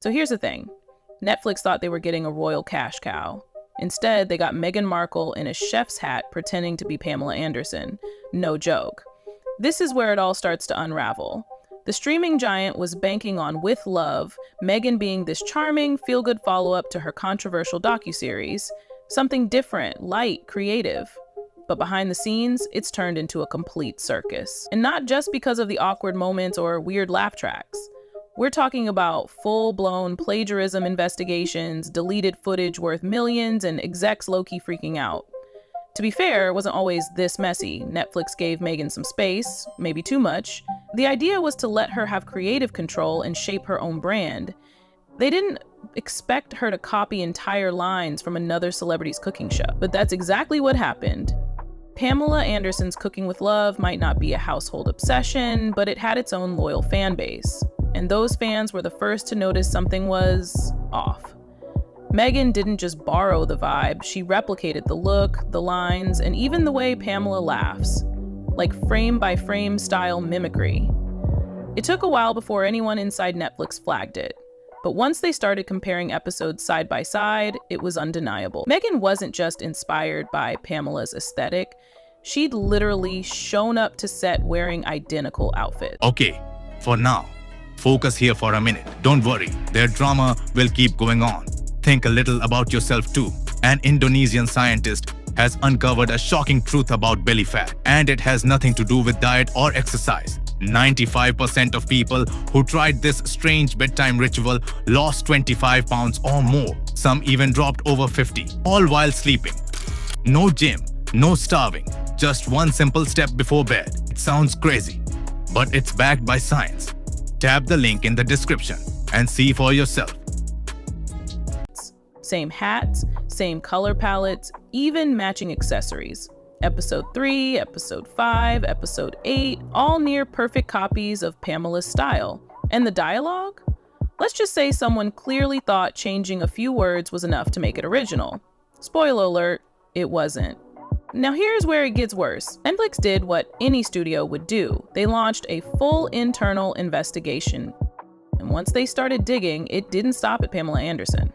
So here's the thing. Netflix thought they were getting a royal cash cow. Instead, they got Meghan Markle in a chef's hat pretending to be Pamela Anderson. No joke. This is where it all starts to unravel. The streaming giant was banking on With Love, Meghan being this charming, feel-good follow-up to her controversial docuseries. Something different, light, creative. But behind the scenes, it's turned into a complete circus. And not just because of the awkward moments or weird laugh tracks. We're talking about full-blown plagiarism investigations, deleted footage worth millions, and execs low-key freaking out. To be fair, it wasn't always this messy. Netflix gave Meghan some space, maybe too much. The idea was to let her have creative control and shape her own brand. They didn't expect her to copy entire lines from another celebrity's cooking show. But that's exactly what happened. Pamela Anderson's Cooking with Love might not be a household obsession, but it had its own loyal fan base. And those fans were the first to notice something was off. Meghan didn't just borrow the vibe, she replicated the look, the lines, and even the way Pamela laughs, like frame-by-frame style mimicry. It took a while before anyone inside Netflix flagged it, but once they started comparing episodes side by side, it was undeniable. Meghan wasn't just inspired by Pamela's aesthetic, she'd literally shown up to set wearing identical outfits. Okay, for now, focus here for a minute. Don't worry, their drama will keep going on. Think a little about yourself too. An Indonesian scientist has uncovered a shocking truth about belly fat, and it has nothing to do with diet or exercise. 95% of people who tried this strange bedtime ritual lost 25 pounds or more. Some even dropped over 50, all while sleeping. No gym, no starving, just one simple step before bed. It sounds crazy, but it's backed by science. Tap the link in the description and see for yourself. Same hats, same color palettes, even matching accessories. Episode 3, Episode 5, Episode 8, all near perfect copies of Pamela's style. And the dialogue? Let's just say someone clearly thought changing a few words was enough to make it original. Spoiler alert, it wasn't. Now here's where it gets worse. Netflix did what any studio would do. They launched a full internal investigation. And once they started digging, it didn't stop at Pamela Anderson.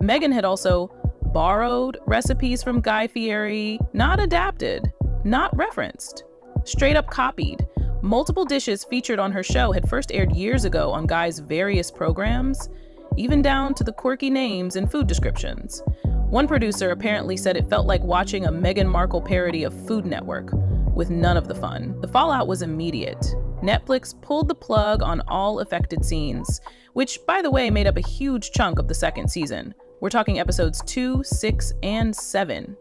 Meghan had also borrowed recipes from Guy Fieri, not adapted, not referenced, straight up copied. Multiple dishes featured on her show had first aired years ago on Guy's various programs, even down to the quirky names and food descriptions. One producer apparently said it felt like watching a Meghan Markle parody of Food Network, with none of the fun. The fallout was immediate. Netflix pulled the plug on all affected scenes, which, by the way, made up a huge chunk of the second season. We're talking episodes 2, 6, and 7,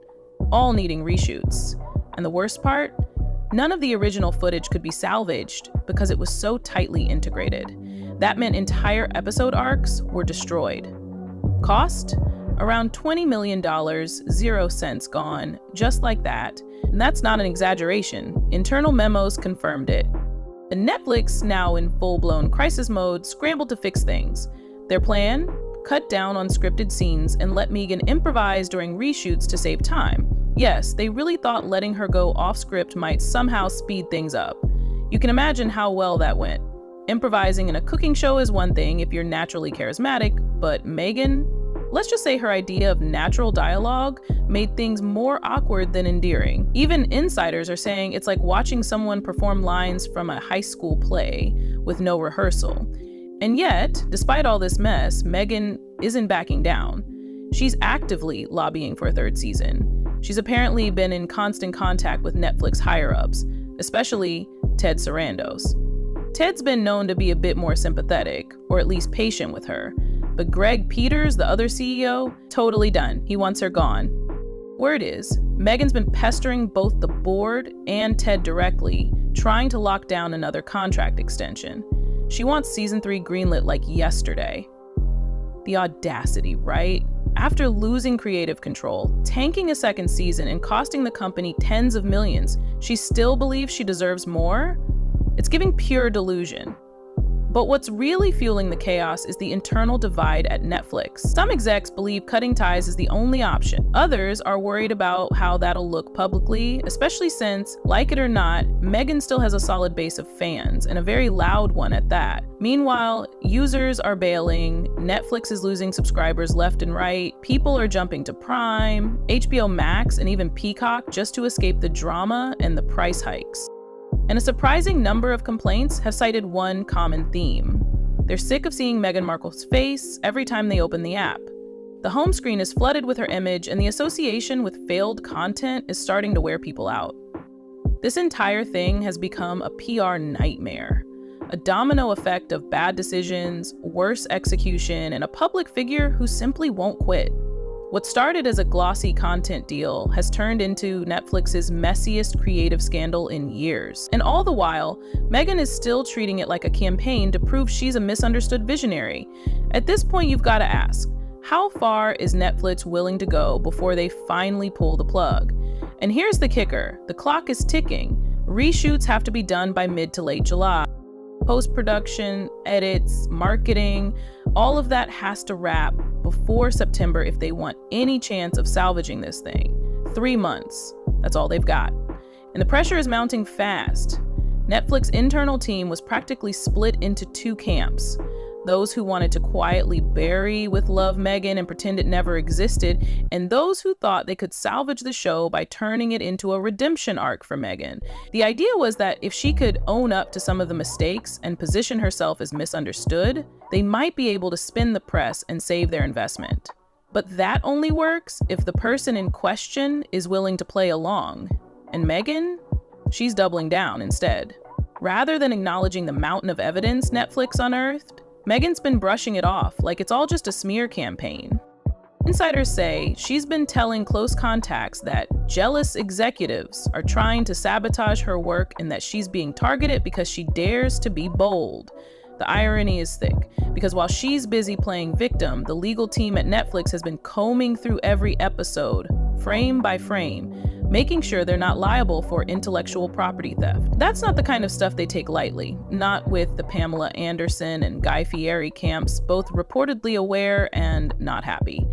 all needing reshoots. And the worst part? None of the original footage could be salvaged because it was so tightly integrated. That meant entire episode arcs were destroyed. Cost? Around $20 million, 0 cents gone, just like that. And that's not an exaggeration. Internal memos confirmed it. And Netflix, now in full-blown crisis mode, scrambled to fix things. Their plan? Cut down on scripted scenes and let Meghan improvise during reshoots to save time. Yes, they really thought letting her go off script might somehow speed things up. You can imagine how well that went. Improvising in a cooking show is one thing if you're naturally charismatic, but Meghan? Let's just say her idea of natural dialogue made things more awkward than endearing. Even insiders are saying it's like watching someone perform lines from a high school play with no rehearsal. And yet, despite all this mess, Meghan isn't backing down. She's actively lobbying for a third season. She's apparently been in constant contact with Netflix higher-ups, especially Ted Sarandos. Ted's been known to be a bit more sympathetic, or at least patient with her. But Greg Peters, the other CEO, totally done. He wants her gone. Word is, Meghan's been pestering both the board and Ted directly, trying to lock down another contract extension. She wants season 3 greenlit like yesterday. The audacity, right? After losing creative control, tanking a second season, and costing the company tens of millions, she still believes she deserves more? It's giving pure delusion. But what's really fueling the chaos is the internal divide at Netflix. Some execs believe cutting ties is the only option. Others are worried about how that'll look publicly, especially since, like it or not, Meghan still has a solid base of fans, and a very loud one at that. Meanwhile, users are bailing, Netflix is losing subscribers left and right, people are jumping to Prime, HBO Max, and even Peacock just to escape the drama and the price hikes. And a surprising number of complaints have cited one common theme. They're sick of seeing Meghan Markle's face every time they open the app. The home screen is flooded with her image, and the association with failed content is starting to wear people out. This entire thing has become a PR nightmare, a domino effect of bad decisions, worse execution, and a public figure who simply won't quit. What started as a glossy content deal has turned into Netflix's messiest creative scandal in years. And all the while, Meghan is still treating it like a campaign to prove she's a misunderstood visionary. At this point, you've got to ask, how far is Netflix willing to go before they finally pull the plug? And here's the kicker, the clock is ticking. Reshoots have to be done by mid to late July. Post-production, edits, marketing, all of that has to wrap before September if they want any chance of salvaging this thing. 3 months, that's all they've got. And the pressure is mounting fast. Netflix's internal team was practically split into 2 camps. Those who wanted to quietly bury with love Meghan and pretend it never existed, and those who thought they could salvage the show by turning it into a redemption arc for Meghan. The idea was that if she could own up to some of the mistakes and position herself as misunderstood, they might be able to spin the press and save their investment. But that only works if the person in question is willing to play along. And Meghan? She's doubling down instead. Rather than acknowledging the mountain of evidence Netflix unearthed, Meghan's been brushing it off like it's all just a smear campaign. Insiders say she's been telling close contacts that jealous executives are trying to sabotage her work and that she's being targeted because she dares to be bold. The irony is thick, because while she's busy playing victim, the legal team at Netflix has been combing through every episode, frame by frame, making sure they're not liable for intellectual property theft. That's not the kind of stuff they take lightly, not with the Pamela Anderson and Guy Fieri camps, both reportedly aware and not happy.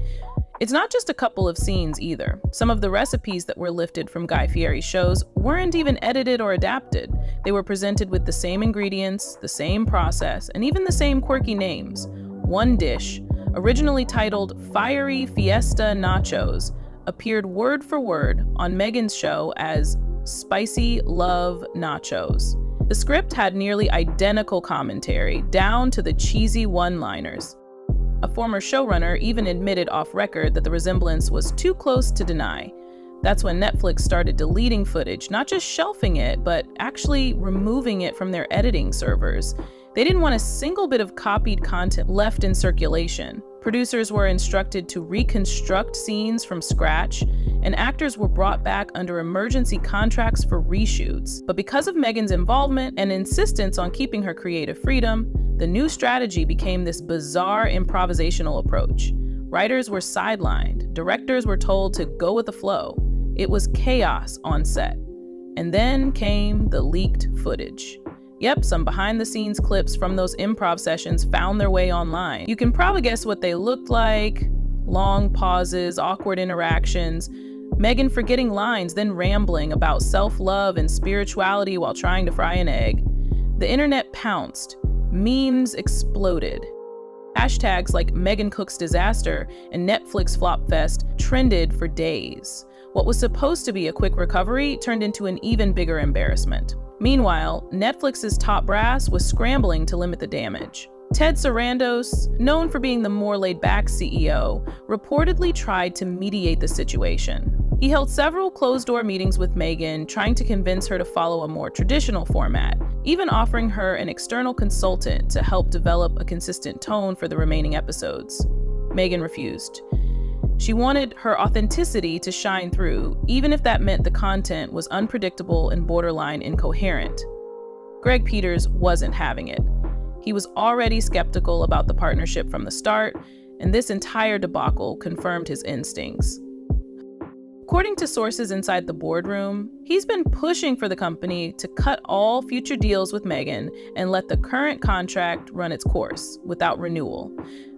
It's not just a couple of scenes either. Some of the recipes that were lifted from Guy Fieri shows weren't even edited or adapted. They were presented with the same ingredients, the same process, and even the same quirky names. One dish, originally titled Fiery Fiesta Nachos, appeared word for word on Meghan's show as Spicy Love Nachos. The script had nearly identical commentary, down to the cheesy one-liners. A former showrunner even admitted off record that the resemblance was too close to deny. That's when Netflix started deleting footage, not just shelving it, but actually removing it from their editing servers. They didn't want a single bit of copied content left in circulation. Producers were instructed to reconstruct scenes from scratch, and actors were brought back under emergency contracts for reshoots. But because of Meghan's involvement and insistence on keeping her creative freedom, the new strategy became this bizarre improvisational approach. Writers were sidelined, directors were told to go with the flow. It was chaos on set. And then came the leaked footage. Yep, some behind-the-scenes clips from those improv sessions found their way online. You can probably guess what they looked like. Long pauses, awkward interactions, Meghan forgetting lines, then rambling about self-love and spirituality while trying to fry an egg. The internet pounced. Memes exploded. Hashtags like Meghan Cooks disaster and Netflix flop fest trended for days. What was supposed to be a quick recovery turned into an even bigger embarrassment. Meanwhile, Netflix's top brass was scrambling to limit the damage. Ted Sarandos, known for being the more laid-back CEO, reportedly tried to mediate the situation. He held several closed-door meetings with Meghan, trying to convince her to follow a more traditional format, even offering her an external consultant to help develop a consistent tone for the remaining episodes. Meghan refused. She wanted her authenticity to shine through, even if that meant the content was unpredictable and borderline incoherent. Greg Peters wasn't having it. He was already skeptical about the partnership from the start, and this entire debacle confirmed his instincts. According to sources inside the boardroom, he's been pushing for the company to cut all future deals with Meghan and let the current contract run its course without renewal.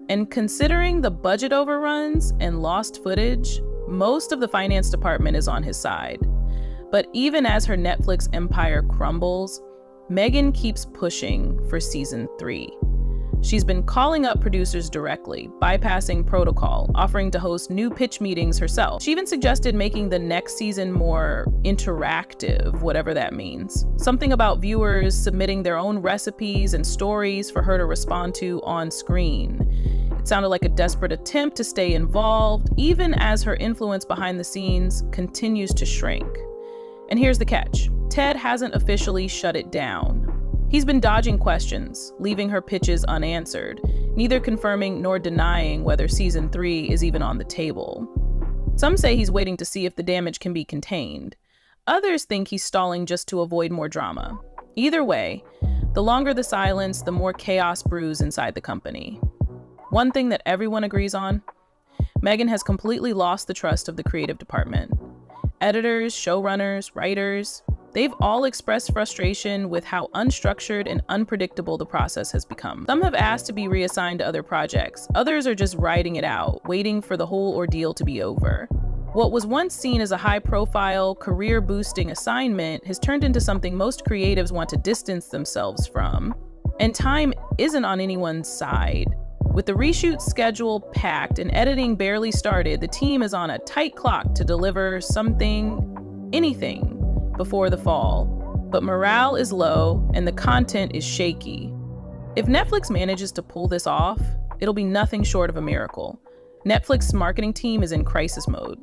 And considering the budget overruns and lost footage, most of the finance department is on his side. But even as her Netflix empire crumbles, Meghan keeps pushing for season 3. She's been calling up producers directly, bypassing protocol, offering to host new pitch meetings herself. She even suggested making the next season more interactive, whatever that means. Something about viewers submitting their own recipes and stories for her to respond to on screen. It sounded like a desperate attempt to stay involved, even as her influence behind the scenes continues to shrink. And here's the catch. Ted hasn't officially shut it down. He's been dodging questions, leaving her pitches unanswered, neither confirming nor denying whether season 3 is even on the table. Some say he's waiting to see if the damage can be contained. Others think he's stalling just to avoid more drama. Either way, the longer the silence, the more chaos brews inside the company. One thing that everyone agrees on, Meghan has completely lost the trust of the creative department. Editors, showrunners, writers, they've all expressed frustration with how unstructured and unpredictable the process has become. Some have asked to be reassigned to other projects. Others are just riding it out, waiting for the whole ordeal to be over. What was once seen as a high-profile, career-boosting assignment has turned into something most creatives want to distance themselves from. And time isn't on anyone's side. With the reshoot schedule packed and editing barely started, the team is on a tight clock to deliver anything, before the fall. But morale is low and the content is shaky. If Netflix manages to pull this off, it'll be nothing short of a miracle. Netflix's marketing team is in crisis mode.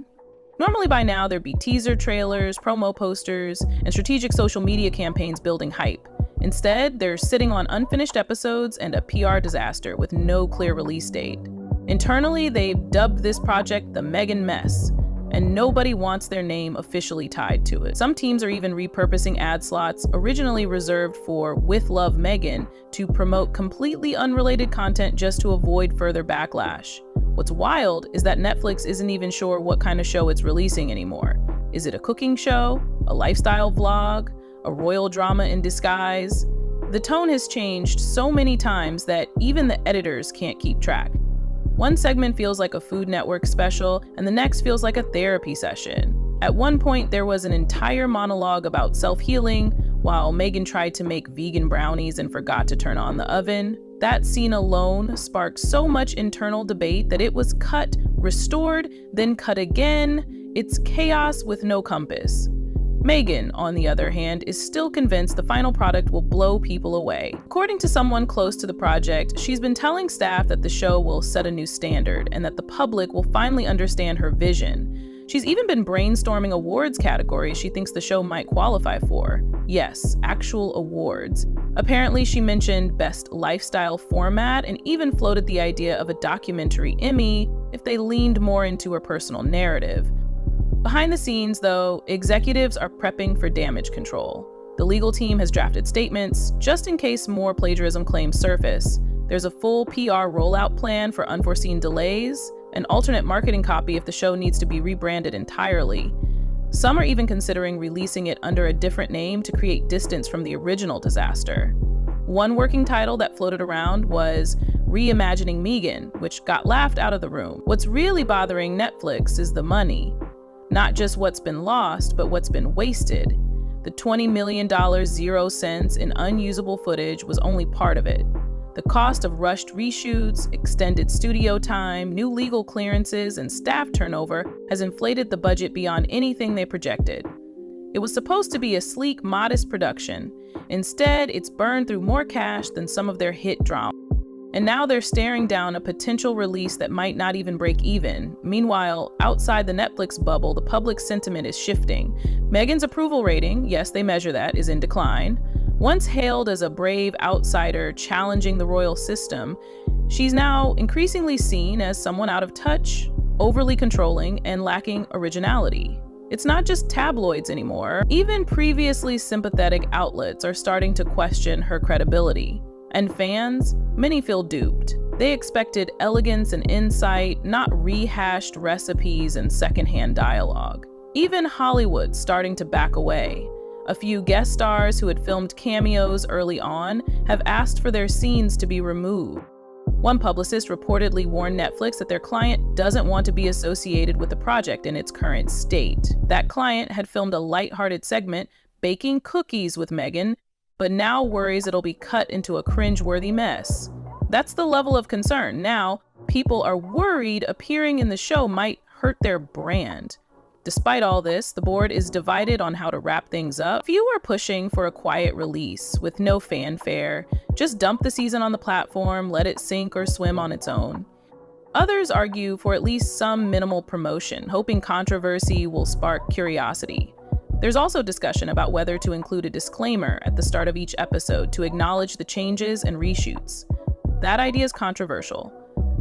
Normally by now there'd be teaser trailers, promo posters, and strategic social media campaigns building hype. Instead, they're sitting on unfinished episodes and a PR disaster with no clear release date. Internally, they've dubbed this project the Meghan Mess, and nobody wants their name officially tied to it. Some teams are even repurposing ad slots originally reserved for With Love Meghan to promote completely unrelated content just to avoid further backlash. What's wild is that Netflix isn't even sure what kind of show it's releasing anymore. Is it a cooking show, a lifestyle vlog, a royal drama in disguise? The tone has changed so many times that even the editors can't keep track. One segment feels like a Food Network special, and the next feels like a therapy session. At one point, there was an entire monologue about self-healing, while Meghan tried to make vegan brownies and forgot to turn on the oven. That scene alone sparked so much internal debate that it was cut, restored, then cut again. It's chaos with no compass. Meghan, on the other hand, is still convinced the final product will blow people away. According to someone close to the project, she's been telling staff that the show will set a new standard and that the public will finally understand her vision. She's even been brainstorming awards categories she thinks the show might qualify for. Yes, actual awards. Apparently, she mentioned Best Lifestyle Format and even floated the idea of a documentary Emmy if they leaned more into her personal narrative. Behind the scenes, though, executives are prepping for damage control. The legal team has drafted statements just in case more plagiarism claims surface. There's a full PR rollout plan for unforeseen delays, an alternate marketing copy if the show needs to be rebranded entirely. Some are even considering releasing it under a different name to create distance from the original disaster. One working title that floated around was Reimagining Meghan, which got laughed out of the room. What's really bothering Netflix is the money. Not just what's been lost, but what's been wasted. The $20 million 0 cents in unusable footage was only part of it. The cost of rushed reshoots, extended studio time, new legal clearances, and staff turnover has inflated the budget beyond anything they projected. It was supposed to be a sleek, modest production. Instead, it's burned through more cash than some of their hit dramas. And now they're staring down a potential release that might not even break even. Meanwhile, outside the Netflix bubble, the public sentiment is shifting. Meghan's approval rating, yes, they measure that, is in decline. Once hailed as a brave outsider challenging the royal system, she's now increasingly seen as someone out of touch, overly controlling, and lacking originality. It's not just tabloids anymore. Even previously sympathetic outlets are starting to question her credibility. And fans, many feel duped. They expected elegance and insight, not rehashed recipes and secondhand dialogue. Even Hollywood's starting to back away. A few guest stars who had filmed cameos early on have asked for their scenes to be removed. One publicist reportedly warned Netflix that their client doesn't want to be associated with the project in its current state. That client had filmed a lighthearted segment, baking cookies with Meghan, but now worries it'll be cut into a cringe-worthy mess. That's the level of concern. Now, people are worried appearing in the show might hurt their brand. Despite all this, the board is divided on how to wrap things up. Few are pushing for a quiet release with no fanfare. Just dump the season on the platform, let it sink or swim on its own. Others argue for at least some minimal promotion, hoping controversy will spark curiosity. There's also discussion about whether to include a disclaimer at the start of each episode to acknowledge the changes and reshoots. That idea is controversial.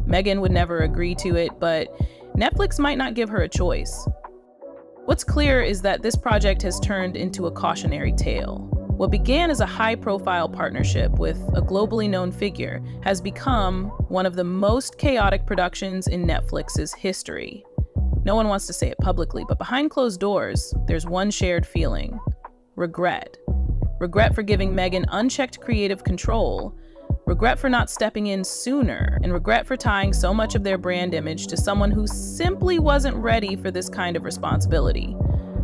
Meghan would never agree to it, but Netflix might not give her a choice. What's clear is that this project has turned into a cautionary tale. What began as a high-profile partnership with a globally known figure has become one of the most chaotic productions in Netflix's history. No one wants to say it publicly, but behind closed doors, there's one shared feeling: regret. Regret for giving Meghan unchecked creative control, regret for not stepping in sooner, and regret for tying so much of their brand image to someone who simply wasn't ready for this kind of responsibility.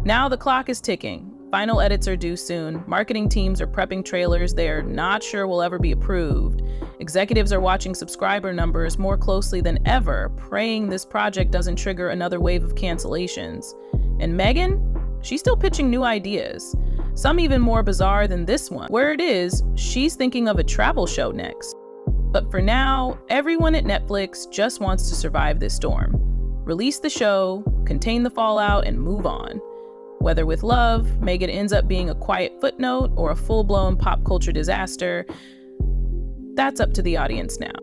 Now the clock is ticking. Final edits are due soon. Marketing teams are prepping trailers they're not sure will ever be approved. Executives are watching subscriber numbers more closely than ever, praying this project doesn't trigger another wave of cancellations. And Meghan? She's still pitching new ideas. Some even more bizarre than this one. Where it is, she's thinking of a travel show next. But for now, everyone at Netflix just wants to survive this storm. Release the show, contain the fallout, and move on. Whether with love, Meghan ends up being a quiet footnote or a full-blown pop culture disaster, that's up to the audience now.